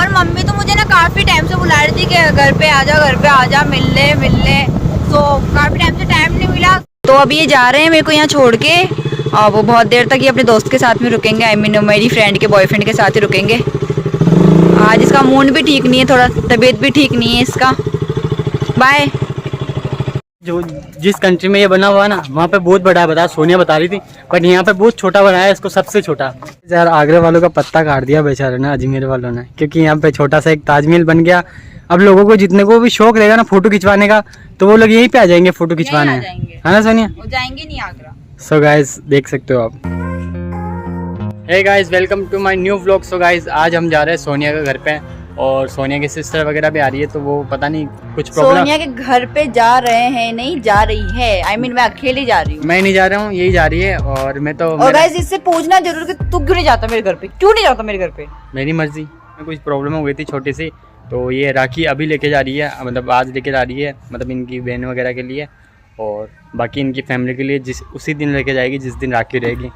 और मम्मी तो मुझे ना काफ़ी टाइम से बुला रही थी कि घर पे आ जा मिल ले। तो काफ़ी टाइम से टाइम नहीं मिला, तो अभी ये जा रहे हैं मेरे को यहाँ छोड़ के। और वो बहुत देर तक ये अपने दोस्त के साथ में रुकेंगे, आई मीन मेरी फ्रेंड के बॉयफ्रेंड के साथ ही रुकेंगे। आज इसका मूड भी ठीक नहीं है, थोड़ा तबीयत भी ठीक नहीं है इसका। बाय। जो जिस कंट्री में ये बना हुआ है ना, वहाँ पे बहुत बड़ा बता, सोनिया बता रही थी, बट यहाँ पे बहुत छोटा बनाया है इसको, सबसे छोटा। यार आगरा वालों का पत्ता काट दिया बेचारे ने, अजमेर वालों ने, क्योंकि यहाँ पे छोटा सा एक ताजमहल बन गया। अब लोगों को जितने को भी शौक रहेगा ना फोटो खिंचवाने का, तो वो लोग यहीं पे आ जाएंगे फोटो खिंचवाने, है ना सोनिया? वो जाएंगे नहीं आगरा। सो गाइस देख सकते हो आप। Hey guys, welcome to my new vlog. So guys आज हम जा रहे हैं सोनिया के घर पे, और सोनिया की सिस्टर वगैरह भी आ रही है, तो वो पता नहीं कुछ प्रॉब्लम। सोनिया के घर पे जा रहे हैं, नहीं जा रही है, आई मीन मैं अकेली जा रही हूँ। मैं नहीं जा रहा हूँ, यही जा रही है। और मैं तो और गाइस इससे पूछना जरूर कि तू क्यों नहीं जाता मेरे घर पे, क्यों नहीं जाता मेरे घर पे? मेरी मर्जी, में कुछ प्रॉब्लम हो गई थी छोटी सी, तो ये राखी अभी लेके जा रही है, मतलब आज लेके जा रही है, मतलब इनकी बहन वगैरह के लिए, और बाकी इनकी फैमिली के लिए उसी दिन लेके जाएगी जिस दिन राखी रहेगी।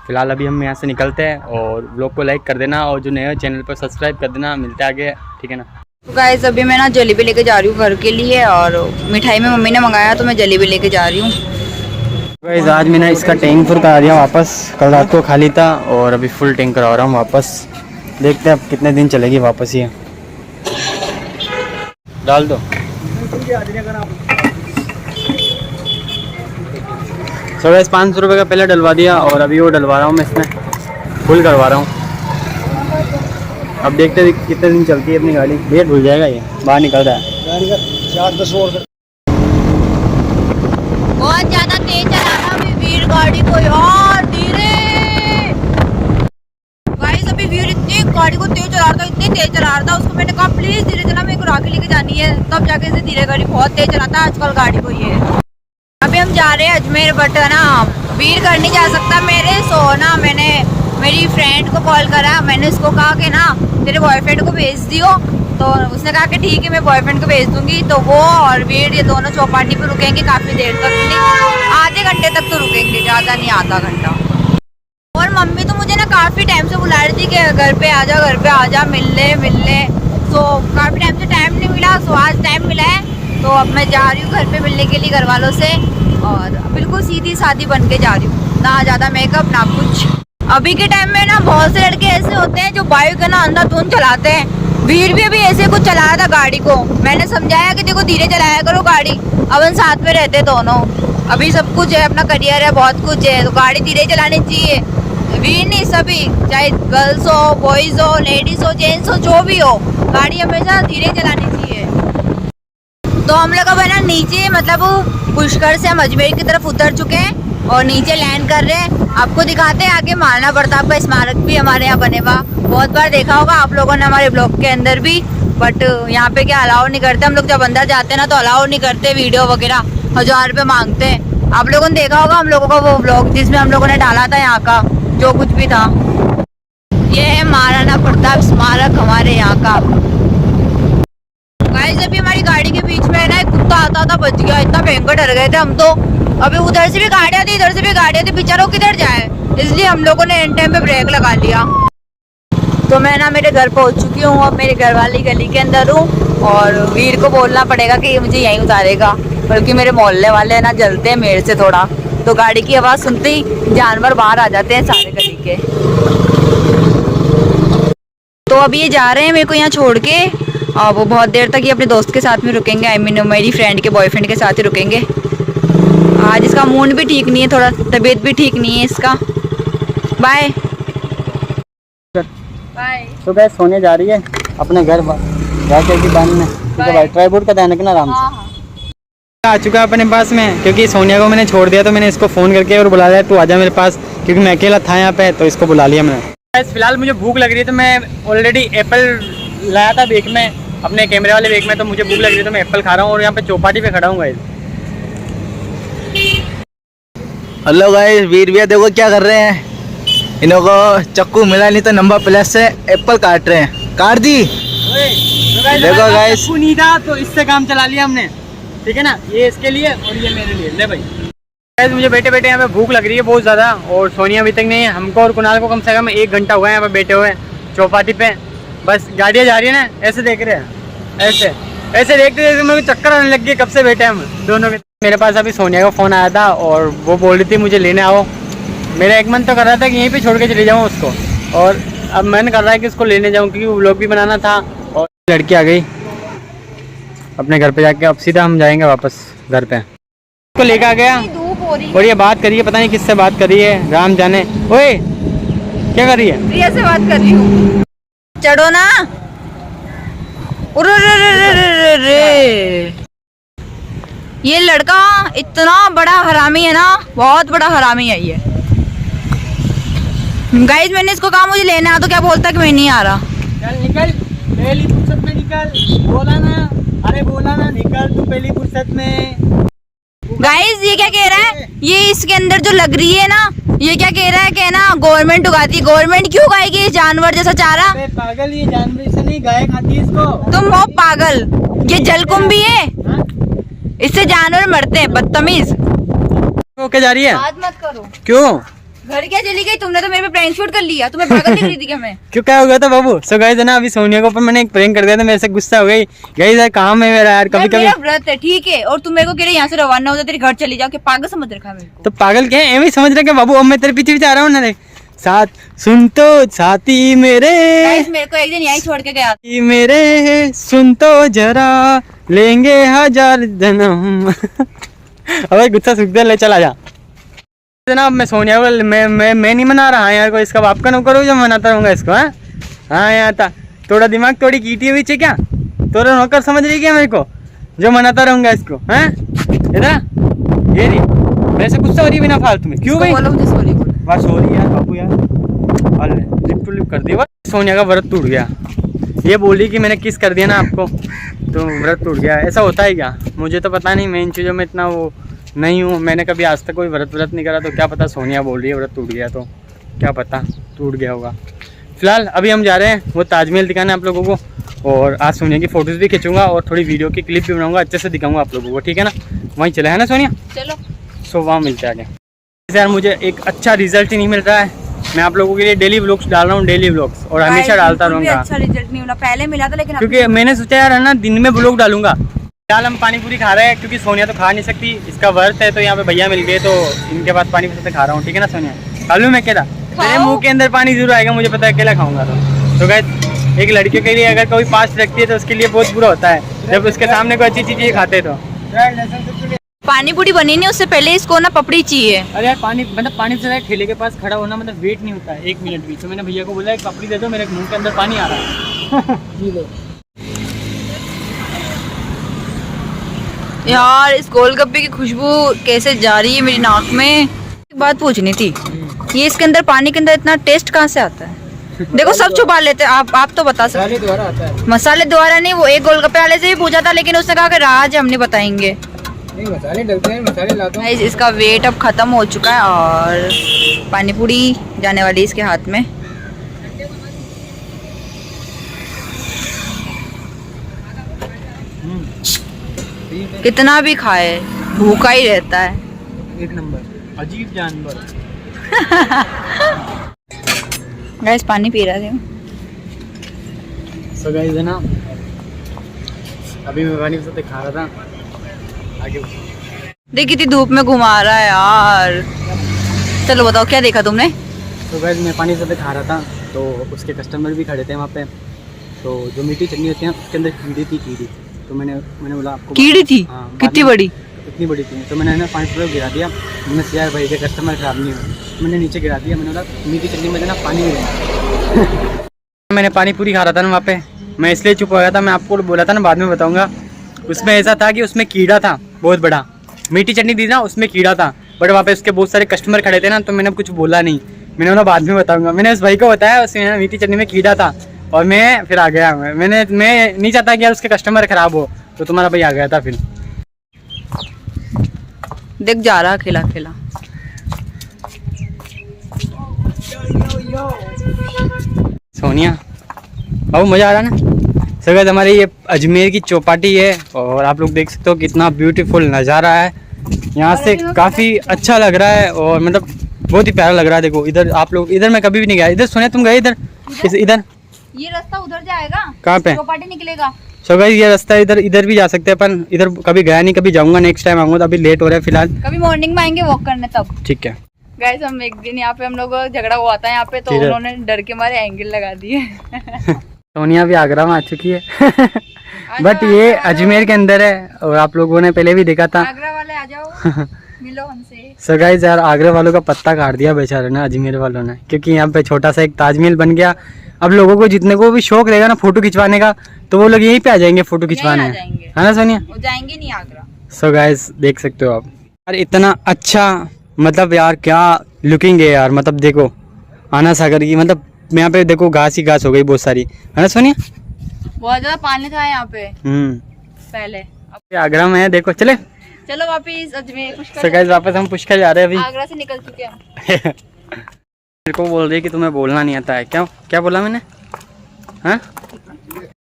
फिलहाल अभी हम यहाँ से निकलते हैं, और व्लॉग को लाइक कर देना, और जो नए चैनल पर सब्सक्राइब कर देना। मिलते हैं आगे, ठीक है ना? तो गाइस अभी मैं ना जलेबी लेके जा रही हूँ घर के लिए, और मिठाई में मम्मी ने मंगाया तो मैं जलेबी लेके जा रही हूँ। गाइस आज मैंने इसका टैंक फुल करा दिया वापस, कल रात को खाली था, और अभी फुल टैंक करवा रहा हूँ वापस। देखते हैं अब कितने दिन चलेगी वापस ये। डाल दो। सो गाइस 500 रुपये का पहले डलवा दिया, और अभी वो डलवा रहा हूँ मैं इसमें, फुल करवा रहा हूँ। अब देखते हैं कितने दिन चलती है अपनी गाड़ी। भैया भूल जाएगा ये, बाहर निकल रहा है। बहुत ज्यादा तेज चलाना अभी वीर गाड़ी को यार, धीरे। गाइस अभी वीर इतनी गाड़ी को तेज चला रहा था, इतनी तेज चला रहा था, उसको मैंने कहा प्लीज धीरे चला, मेरे को राखी लेके जानी है, तब जाके इसे धीरे गाड़ी, बहुत तेज चलाता है आजकल गाड़ी को ये। अभी हम जा रहे हैं अजमेर, बट ना वीर घर नहीं जा सकता मेरे, सो ना मैंने मेरी फ्रेंड को कॉल करा, मैंने उसको कहा कि ना तेरे बॉयफ्रेंड को भेज दियो, तो उसने कहा कि ठीक है मैं बॉयफ्रेंड को भेज दूंगी। तो वो और वीर ये दोनों चौपाटी पे रुकेंगे काफ़ी देर तक, नहीं आधे घंटे तक तो रुकेंगे, ज़्यादा नहीं, आधा घंटा। और मम्मी तो मुझे ना काफ़ी टाइम से बुला रही थी कि घर पे आ जा मिल ले। तो काफ़ी टाइम से टाइम नहीं मिला, सो आज टाइम मिला है, तो अब मैं जा रही हूँ घर पे मिलने के लिए घर वालों से, और बिल्कुल सीधी सादी बन के जा रही हूँ, ना ज़्यादा मेकअप ना कुछ। अभी के टाइम में ना बहुत से लड़के ऐसे होते हैं जो बाइक है ना अंधाधुंध चलाते हैं। वीर भी अभी ऐसे कुछ चला रहा था गाड़ी को, मैंने समझाया कि देखो धीरे चलाया करो गाड़ी, अपन साथ में रहते दोनों, अभी सब कुछ है, अपना करियर है, बहुत कुछ है, तो गाड़ी धीरे चलानी चाहिए। वीर नहीं, सभी, चाहे गर्ल्स हो, बॉयज हो, लेडीज हो, जेंट्स हो, जो भी हो, गाड़ी हमेशा धीरे चलानी चाहिए। तो हम लोग अब है ना नीचे, मतलब पुष्कर से हम अजमेर की तरफ उतर चुके हैं, और नीचे लैंड कर रहे हैं। आपको दिखाते हैं आगे महाराणा प्रताप का स्मारक भी हमारे यहाँ बने हुआ, बहुत बार देखा होगा आप लोगों ने हमारे ब्लॉग के अंदर भी, बट यहाँ पे क्या अलाउ नहीं करते हम लोग, जब अंदर जाते हैं ना तो अलाउ नहीं करते, वीडियो वगैरह 1000 रुपये मांगते हैं। आप लोगों ने देखा होगा हम लोगों का वो ब्लॉग जिसमें हम लोगों ने डाला था यहाँ का जो कुछ भी था। ये है महाराणा प्रताप स्मारक हमारे यहाँ का। गाइस अभी हमारी गाड़ी के बीच में ना एक कुत्ता आता था, बच गया, इतना भयंकर डर गए थे हम तो। अभी उधर से भी गाड़ियाँ थी, इधर से भी गाड़ियाँ थी, बेचारों किधर जाए, इसलिए हम लोगों ने एंड टाइम पे ब्रेक लगा लिया। तो मैं ना मेरे घर पहुंच चुकी हूँ, अब मेरे घर वाली गली के अंदर हूँ, और वीर को बोलना पड़ेगा कि ये मुझे यहीं उतारेगा, बल्कि मेरे मोहल्ले वाले ना जलते हैं मेरे से थोड़ा, तो गाड़ी की आवाज़ सुनते ही जानवर बाहर आ जाते हैं सारे गली के। तो अभी ये जा रहे हैं मेरे को यहाँ छोड़ के, और वो बहुत देर तक ये अपने दोस्त के साथ में रुकेंगे, आई मीन मेरी फ्रेंड के बॉयफ्रेंड के साथ ही रुकेंगे। आज इसका मूड भी ठीक नहीं है, थोड़ा तबीयत भी ठीक नहीं है इसका। Bye bye. तो गाइस सोने जा रही है अपने घर जाके की बहन में, ठीक है भाई, ट्राईपोर्ट का ध्यान रखना आराम से। आ चुका अपने पास में, क्योंकि सोनिया को मैंने छोड़ दिया, तो मैंने इसको फ़ोन करके और बुला लिया, तू आजा मेरे पास, क्योंकि मैं अकेला था यहाँ पे, तो इसको बुला लिया मैंने। फिलहाल मुझे भूख लग रही है, तो मैं ऑलरेडी एप्पल लाया था बैग में, अपने कैमरे वाले बैग में, तो मुझे भूख लग रही है तो मैं एप्पल खा रहा हूँ, और यहाँ पे चौपाटी पे खड़ा हूँ गाइस। हेलो गाइस, वीर भैया देखो क्या कर रहे हैं, इन्हों को चक्कू मिला नहीं तो नंबर प्लस से एप्पल काट रहे हैं, काट दी। देखो गाइस, चक्कू नहीं था तो इससे काम चला लिया हमने, ठीक है ना, ये इसके लिए और ये मेरे लिए, ले भाई। गाइस मुझे बैठे बैठे यहाँ पे भूख लग रही है बहुत ज़्यादा, और सोनिया अभी तक नहीं है, हमको और कुणाल को कम से कम 1 घंटा हुआ है यहाँ पे बैठे हुए चौपाटी पे, बस गाड़ियाँ जा रही है ना, ऐसे देख रहे हैं, ऐसे ऐसे देखते देखते मेरे को चक्कर आने लग गए, कब से बैठे हम दोनों के। मेरे पास अभी सोनिया का फ़ोन आया था और वो बोल रही थी मुझे लेने आओ। मेरा एक मन तो कर रहा था कि यहीं पे छोड़ के चले जाऊँ उसको, और अब मन कर रहा है कि उसको लेने जाऊँ क्योंकि वो व्लॉग भी बनाना था। और लड़की आ गई अपने घर पे जाके, अब सीधा हम जाएंगे वापस घर पे। उसको लेकर आ गया धूप हो रही और ये बात करिए, पता नहीं किससे बात करी है, राम जाने। ओए क्या कर रही है? प्रिया से बात कर रही हूँ। चढ़ो ना। ये लड़का इतना बड़ा हरामी है ना, बहुत बड़ा हरामी है ये। गाइस मैंने इसको कहा मुझे लेना है तो क्या बोलता कि मैं नहीं आ रहा। चल निकल, पहली फुर्सत में निकल। बोला ना, अरे बोला ना निकल तू पहली फुर्सत में। गाइस ये क्या कह रहा है, ये इसके अंदर जो लग रही है ना, ये क्या कह रहा है कि ना गवर्नमेंट उगाती है। गवर्नमेंट क्यों उगाएगी ये जानवर जैसा चारा? अबे पागल, ये जानवर से नहीं, गाय खाती है इसको। तुम हो पागल, ये जलकुंभी है, हाँ? इससे जानवर मरते हैं, बदतमीज। क्या जा रही है? बात मत करो। क्यों? घर क्या चली गई? तुमने तो मेरे पे प्रैंक शूट कर लिया, तुम्हें पागल नहीं खरीदी क्या मैं? क्यों, क्या हो गया था बाबू? सो गाइस ना, अभी सोनिया के ऊपर मैंने एक प्रैंक कर दिया था, मेरे से गुस्सा हो गई। गाइस काम है मेरा यार, कभी कभी मेरा व्रत है, ठीक है, और तुम मेरे को कह रहे यहाँ से रवाना हो जा, तेरे घर चली जाओ, क्या पागल समझ रखा है मेरे को? तो पागल क्या है, एवं समझ रहे क्या बाबू? अब मैं तेरे पीछे आ रहा हूँ ना, देख साथ सुन तो साथी मेरे, गाइस मेरे को एक दिन यहीं छोड़ के गया। मेरे सुन तो जरा, लेंगे 1000 जन्म। अबे गुस्सा सूख दे, ले चला जा जनाब। मैं सोनिया को मैं नहीं मना रहा यार, को इसका बाप का नौकर हो जो मनाता रहूंगा इसको। हाँ हाँ, यहाँ था थोड़ा दिमाग थोड़ी कीटी हुई है क्या? थोड़ा नौकर समझ रही क्या मेरे को, जो मनाता रहूंगा इसको? हैं इधर ये नहीं, मेरे से गुस्सा हो रही है बिना फालतू में, क्यों भाई? बोलो मुझे सॉरी बोलो। बस हो रही यार बाबू यार, अल्ले लिप टू लिप कर दिया। सोनिया का व्रत टूट गया, ये बोली कि मैंने किस कर दिया ना आपको तो व्रत टूट गया। ऐसा होता है क्या? मुझे तो पता नहीं, मैं इन चीज़ों में इतना वो नहीं हूँ, मैंने कभी आज तक कोई व्रत नहीं करा, तो क्या पता सोनिया बोल रही है व्रत टूट गया, तो क्या पता टूट गया होगा। फिलहाल अभी हम जा रहे हैं वो ताजमहल दिखाना आप लोगों को, और आज सोनिया की फ़ोटोज़ भी खींचूंगा और थोड़ी वीडियो की क्लिप भी बनाऊंगा, अच्छे से दिखाऊंगा आप लोगों को, ठीक है ना? वहीं चले है ना सोनिया? चलो सो वहाँ मिलते हैं आगे। यार मुझे एक अच्छा रिजल्ट ही नहीं मिल रहा है, मैं आप लोगों के लिए डेली व्लॉग्स डाल रहा हूँ, डेली व्लॉग्स, और हमेशा डालता रहूँगा। अच्छा रिजल्ट नहीं मिला, पहले मिला था लेकिन क्योंकि मैंने सोचा यार है ना दिन में व्लॉग डालूंगा। फिलहाल हम पानी पूरी खा रहे हैं क्योंकि सोनिया तो खा नहीं सकती, इसका व्रत है, तो यहाँ पे भैया मिल गए तो इनके पास पानी पूरी खा रहा हूँ, ठीक है ना सोनिया? खा लूँ मैं अकेला? मेरे मुंह के अंदर पानी जरूर आएगा, मुझे पता है, अकेला खाऊंगा तो गाइस एक लड़कियों के लिए अगर कोई पास रखती है तो उसके लिए बहुत बुरा होता है जब उसके सामने कोई अच्छी चीज़ें खाते तो। पानी पूरी बनी नहीं, उससे पहले इसको ना पपड़ी चाहिए। अरे यार पानी मतलब पानी से ठेले के पास खड़ा होना मतलब वेट नहीं होता है 1 मिनट भी, तो मैंने भैया को बोला एक पपड़ी दे दो, मेरे मुंह के अंदर पानी आ रहा है। यार इस गोलगप्पे की खुशबू कैसे जा रही है मेरी नाक में। एक बात पूछनी थी, ये इसके अंदर पानी के अंदर इतना टेस्ट कहाँ से आता है? देखो सब छुपा लेते हैं, आप तो बता सकते। मसाले द्वारा आता है। मसाले द्वारा नहीं, वो एक गोलगप्पे वाले से भी पूछा था लेकिन उसने कहा कि राज हम नहीं बताएंगे। नहीं मसाले डलते हैं, मसाले लाता हूं। इसका वेट अब खत्म हो चुका है और पानी पूरी जाने वाली इसके हाथ में। कितना भी खाए भूखा ही रहता है। एक नंबर अजीब जानवर। गाइस पानी पी रहा था। सो गाइस है ना, अभी मैं पानी से खा रहा था, आगे देख कितनी धूप में घुमा रहा है यार। चलो बताओ क्या देखा तुमने? तो गाइस मैं पानी से खा रहा था तो उसके कस्टमर भी खड़े थे वहाँ पे, तो जो मीठी चटनी होती है उसके अंदर कीड़ी, तो मैंने बोला आपको कीड़ी थी? हाँ, कितनी बड़ी? इतनी बड़ी थी, तो मैंने ना 5 रुपये गिरा दिया। मैंने यार भाई के कस्टमर खराब नहीं हुए, मैंने नीचे गिरा दिया। मैंने बोला मीठी चटनी में ना पानी नहीं देना। मैंने पानी पूरी खा रहा था ना वहाँ पे, मैं इसलिए चुप हो गया था, मैं आपको बोला था ना बाद में बताऊँगा। उसमें ऐसा था कि उसमें कीड़ा था बहुत बड़ा, मीठी चटनी दी ना उसमें कीड़ा था, बट वहाँ पे उसके बहुत सारे कस्टमर खड़े थे ना, तो मैंने कुछ बोला नहीं, मैंने बोला बाद में बताऊँगा। मैंने उस भाई को बताया उसमें मीठी चटनी में कीड़ा था और मैं फिर आ गया। मैं नहीं चाहता कि यार उसके कस्टमर खराब हो, तो तुम्हारा भाई आ गया था। फिर देख जा रहा अकेला अकेला। सोनिया बाबू मज़ा आ रहा ना? सगैस हमारी ये अजमेर की चौपाटी है और आप लोग देख सकते हो कितना ब्यूटीफुल नज़ारा है यहाँ से, काफ़ी अच्छा लग रहा है और मतलब बहुत ही प्यारा लग रहा है। देखो इधर आप लोग, इधर मैं कभी भी नहीं गया। इधर सोनिया तुम गए इधर? इधर ये रास्ता उधर जाएगा, कहाँ पे? चौपाटी निकलेगा। सो गाइस ये रास्ता इधर भी जा सकते हैं, पर इधर कभी गया नहीं, कभी जाऊंगा नेक्स्ट टाइम आऊंगा, तो अभी लेट हो रहा है फिलहाल। कभी मॉर्निंग में आएंगे वॉक करने तब। ठीक है गाइस हम एक दिन यहाँ पे हम लोग झगड़ा हुआ था यहाँ पे, तो किधर? उन्होंने डर के मारे एंगल लगा दिए। सोनिया भी आगरा में आ चुकी है। बट ये अजमेर के अंदर है, और आप लोगों ने पहले भी देखा था। आगरा वाले आ जाओ, मिलो हमसे। सो गाइस यार आगरा वालों का पत्ता काट दिया बेचारे ने अजमेर वालों ने, क्योंकि यहाँ पे छोटा सा एक ताजमहल बन गया। अब लोगों को जितने को भी शौक रहेगा ना फोटो खिंचवाने का, तो वो लोग यहीं पे आ जाएंगे फोटो खिंचवाने, यहीं आ जाएंगे। है ना सोनिया? वो जाएंगे नहीं आगरा। सो गाइस देख सकते हो आप यार, इतना अच्छा मतलब यार क्या लुकिंग है यार, मतलब देखो आना सागर की, मतलब यहाँ पे देखो घास ही घास हो गई बहुत सारी, है ना सोनिया? बहुत ज्यादा पानी था यहाँ पे पहले। ये आगरा में है, देखो चले। चलो वापिस अजमेर पुष्कर। सो गाइस वापस हम पुष्कर जा रहे हैं अभी। आगरा से निकल चुके हैं। मेरे को बोल रही है कि तुम्हें बोलना नहीं आता है, क्या क्या बोला मैंने? हाँ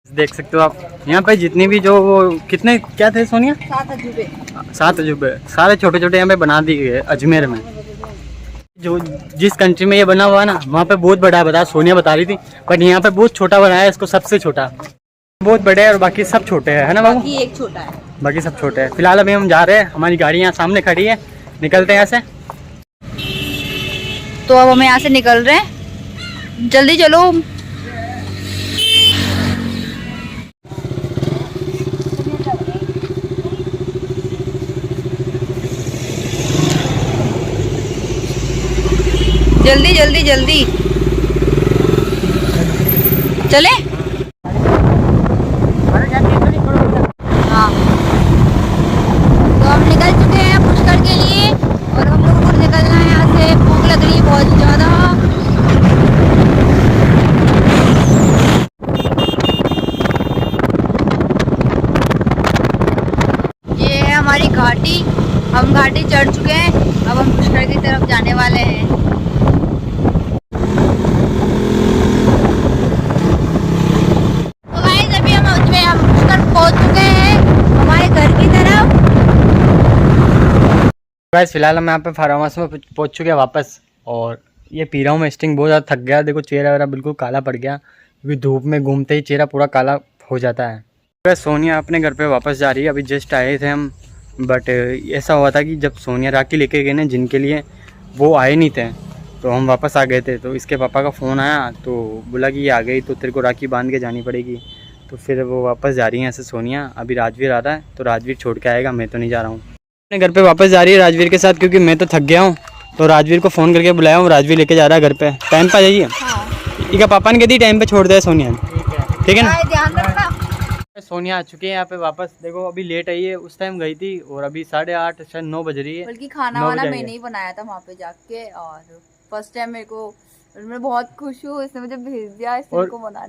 देख सकते हो आप यहाँ पे जितनी भी जो वो कितने क्या थे सोनिया? 7 अजूबे। 7 अजूबे सारे छोटे छोटे यहाँ पे बना दिए गए अजमेर में। जो जिस कंट्री में ये बना हुआ है ना, वहाँ पे बहुत बड़ा है, बता सोनिया बता रही थी, बट यहाँ पे बहुत छोटा बनाया है इसको, सबसे छोटा। बहुत बड़े है और बाकी सब छोटे हैं, है ना बाबू? बाकी एक छोटा है, बाकी सब छोटे हैं। फिलहाल अभी हम जा रहे हैं, हमारी गाड़ी यहाँ सामने खड़ी है, निकलते हैं यहाँ से। तो अब हम यहाँ से निकल रहे हैं, जल्दी चलो। जल्दी जल्दी जल्दी चले। हाँ तो हम निकल चुके हैं पुष्कर के लिए, और हम लोगों को निकलना है यहाँ से। भूख लग रही है बहुत ज़्यादा। ये है हमारी घाटी, हम घाटी चढ़ चुके हैं, अब हम पुष्कर की तरफ जाने वाले हैं। तो गाइस अभी हम पुष्कर पहुंच चुके हैं हमारे घर की तरफ। गाइस फिलहाल हम यहाँ पे फार्म हाउस में पहुँच चुके हैं वापस, और ये पी रहा हूँ मैं स्टिंग, बहुत ज़्यादा थक गया। देखो चेहरा वेरा बिल्कुल काला पड़ गया, क्योंकि धूप में घूमते ही चेहरा पूरा काला हो जाता है। तो सोनिया अपने घर पे वापस जा रही है, अभी जस्ट आए थे हम, बट ऐसा हुआ था कि जब सोनिया राखी लेके गए ना जिनके लिए, वो आए नहीं थे, तो हम वापस आ गए थे। तो इसके पापा का फ़ोन आया, तो बोला कि ये आ गई तो तेरे को राखी बांध के जानी पड़ेगी। तो फिर वो वापस जा रही हैं ऐसे सोनिया। अभी राजवीर आ रहा है, तो राजवीर छोड़ के आएगा, मैं तो नहीं जा रहा हूँ। अपने घर पे वापस जा रही है राजवीर के साथ, क्योंकि मैं तो थक गया हूँ। तो राजवीर को फ़ोन करके बुलाया हूँ, राजवीर लेके जा रहा है घर पे। टाइम पे आ जाइए। ठीक है, पापा ने कह दी टाइम पे छोड़ दिया सोनिया, ठीक है ना? ध्यान रखना। सोनिया आ चुकी है यहाँ पे वापस। देखो अभी लेट आई है, उस टाइम गई थी, और अभी 8:30 शायद 9 बज रही है। बल्कि खाना 9 वाना बज मैंने रही ही बनाया था वहाँ पे जाके, और फर्स्ट टाइम मेरे को, मैं बहुत खुश हूँ, इसने मुझे भेज दिया इस और को बनाने।